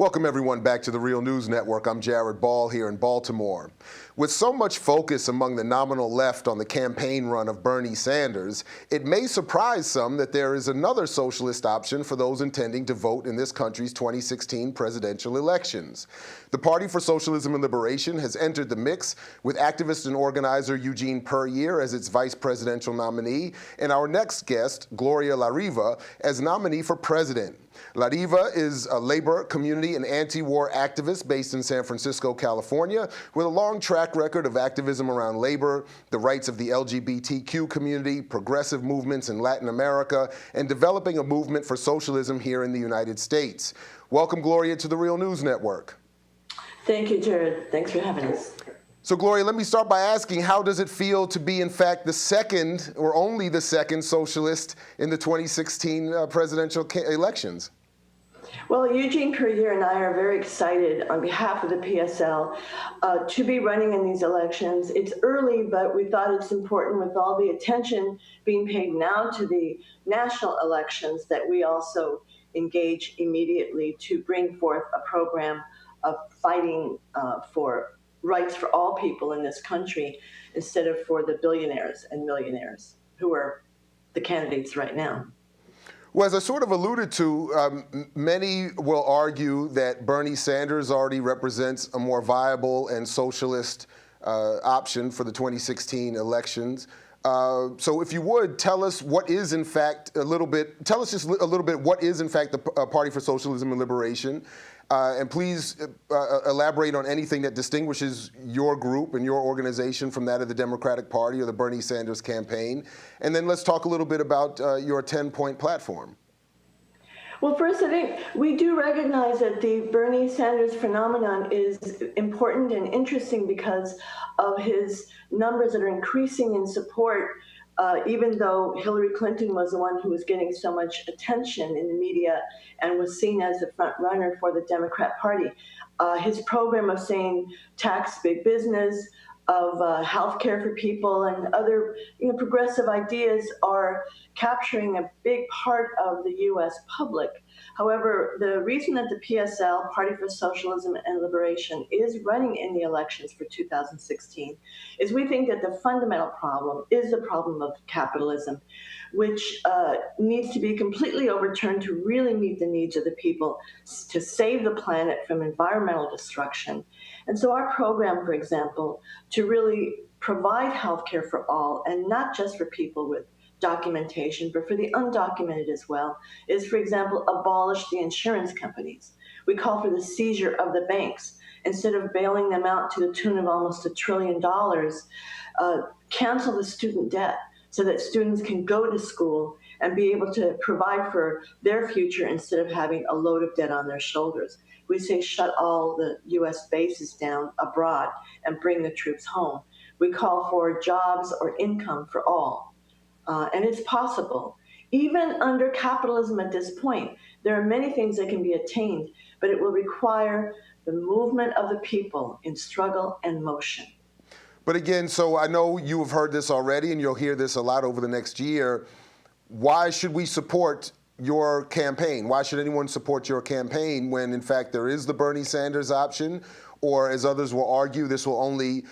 Welcome everyone back to the Real News Network. I'm Jared Ball here in Baltimore. With so much focus among the nominal left on the campaign run of Bernie Sanders, it may surprise some that there is another socialist option for those intending to vote in this country's 2016 presidential elections. The Party for Socialism and Liberation has entered the mix with activist and organizer Eugene Puryear as its vice presidential nominee, and our next guest, Gloria la Riva, as nominee for president. La Riva is a labor, community, and anti-war activist based in San Francisco, California, with a long track record of activism around labor, the rights of the LGBTQ community, progressive movements in Latin America, and developing a movement for socialism here in the United States. Welcome, Gloria, to the Real News Network. Thank you, Jared. Thanks for having us. So, Gloria, let me start by asking, how does it feel to be, in fact, the second, or only the second, socialist in the 2016 presidential elections? Well, Eugene Puryear and I are very excited on behalf of the PSL to be running in these elections. It's early, but we thought it's important with all the attention being paid now to the national elections that we also engage immediately to bring forth a program of fighting for rights for all people in this country instead of for the billionaires and millionaires who are the candidates right now. Well, as I sort of alluded to, many will argue that Bernie Sanders already represents a more viable and socialist option for the 2016 elections. So if you would, tell us what is in fact tell us just a little bit what is in fact the Party for Socialism and Liberation. And please elaborate on anything that distinguishes your group and your organization from that of the Democratic Party or the Bernie Sanders campaign. And then let's talk a little bit about your 10-point platform. Well, first, I think we do recognize that the Bernie Sanders phenomenon is important and interesting because of his numbers that are increasing in support, even though Hillary Clinton was the one who was getting so much attention in the media and was seen as the front runner for the Democrat Party. His program of saying tax big business, of health care for people, and other progressive ideas are capturing a big part of the U.S. public. However, the reason that the PSL, Party for Socialism and Liberation, is running in the elections for 2016 is we think that the fundamental problem is the problem of capitalism, which needs to be completely overturned to really meet the needs of the people, to save the planet from environmental destruction. And so our program, for example, to really provide health care for all, and not just for people with documentation, but for the undocumented as well, is, for example, abolish the insurance companies. We call for the seizure of the banks. Instead of bailing them out to the tune of almost $1 trillion, cancel the student debt so that students can go to school and be able to provide for their future instead of having a load of debt on their shoulders. We say shut all the U.S. bases down abroad and bring the troops home. We call for jobs or income for all. And it's possible. Even under capitalism at this point, there are many things that can be attained, but it will require the movement of the people in struggle and motion. But again, so I know you have heard this already, and you'll hear this a lot over the next year. Why should we support your campaign? Why should anyone support your campaign when, in fact, there is the Bernie Sanders option? Or, as others will argue, this will only,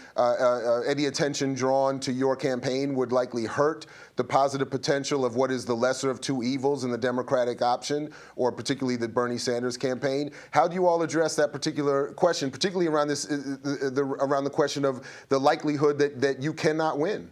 any attention drawn to your campaign would likely hurt the positive potential of what is the lesser of two evils in the Democratic option, or particularly the Bernie Sanders campaign. How do you all address that particular question, particularly around this, around the question of the likelihood that you cannot win?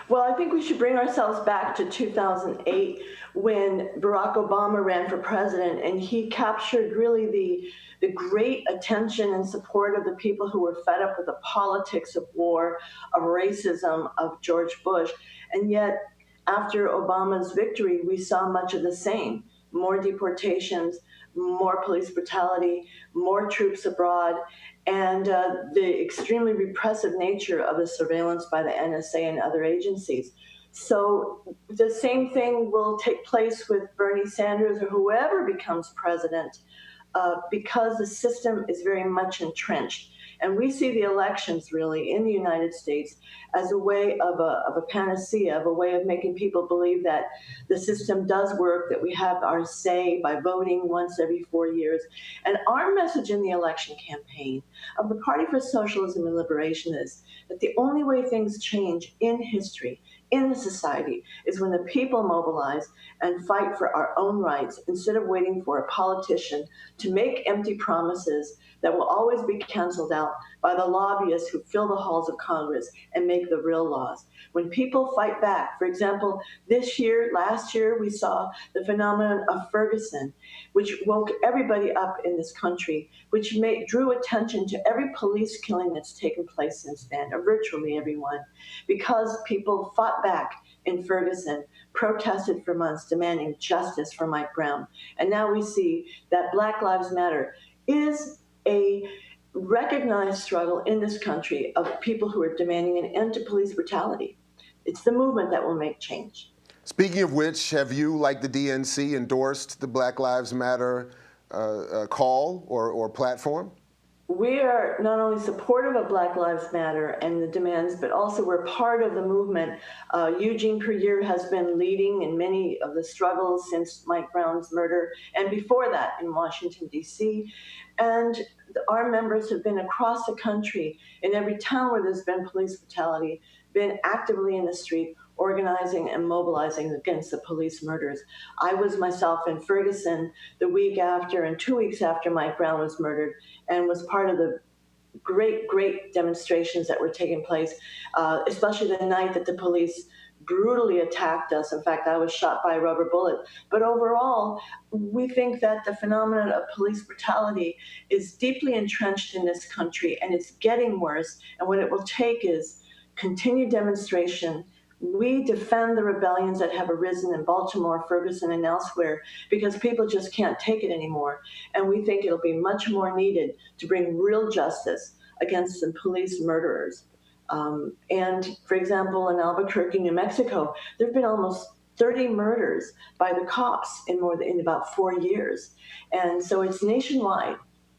Well, I think we should bring ourselves back to 2008 when Barack Obama ran for president, and he captured really the great attention and support of the people who were fed up with the politics of war, of racism, of George Bush. And yet, after Obama's victory, we saw much of the same. More deportations, more police brutality, more troops abroad, and the extremely repressive nature of the surveillance by the NSA and other agencies. So the same thing will take place with Bernie Sanders or whoever becomes president, because the system is very much entrenched. And we see the elections really in the United States as a way of a panacea, of a way of making people believe that the system does work, that we have our say by voting once every 4 years. And our message in the election campaign of the Party for Socialism and Liberation is that the only way things change in history, in the society, is when the people mobilize and fight for our own rights instead of waiting for a politician to make empty promises that will always be canceled out by the lobbyists who fill the halls of Congress and make the real laws. When people fight back, for example, last year, we saw the phenomenon of Ferguson, which woke everybody up in this country, which drew attention to every police killing that's taken place since then, or virtually everyone, because people fought back in Ferguson, protested for months, demanding justice for Mike Brown. And now we see that Black Lives Matter is a recognized struggle in this country of people who are demanding an end to police brutality. It's the movement that will make change. Speaking of which, have you, like the DNC, endorsed the Black Lives Matter call or platform? We are not only supportive of Black Lives Matter and the demands, but also we're part of the movement. Eugene Puryear has been leading in many of the struggles since Mike Brown's murder, and before that in Washington, D.C. And our members have been across the country, in every town where there's been police brutality, been actively in the street, organizing and mobilizing against the police murders. I was myself in Ferguson the week after and 2 weeks after Mike Brown was murdered, and was part of the great demonstrations that were taking place, especially the night that the police brutally attacked us. In fact, I was shot by a rubber bullet. But overall, we think that the phenomenon of police brutality is deeply entrenched in this country, and it's getting worse. And what it will take is continued demonstration. We defend the rebellions that have arisen in Baltimore, Ferguson, and elsewhere because people just can't take it anymore. And we think it'll be much more needed to bring real justice against the police murderers. And for example, in Albuquerque, New Mexico, there have been almost 30 murders by the cops in about 4 years. And so it's nationwide,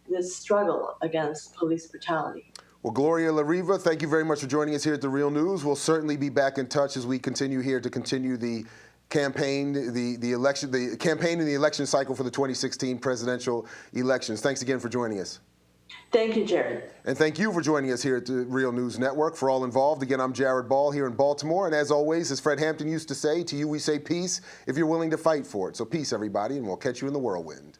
this struggle against police brutality. Well, Gloria la Riva, thank you very much for joining us here at The Real News. We'll certainly be back in touch as we continue here to continue the campaign, the campaign and the election cycle for the 2016 presidential elections. Thanks again for joining us. Thank you, Jared. And thank you for joining us here at the Real News Network. For all involved, again, I'm Jared Ball here in Baltimore. And as always, as Fred Hampton used to say, to you we say peace if you're willing to fight for it. So peace, everybody, and we'll catch you in the whirlwind.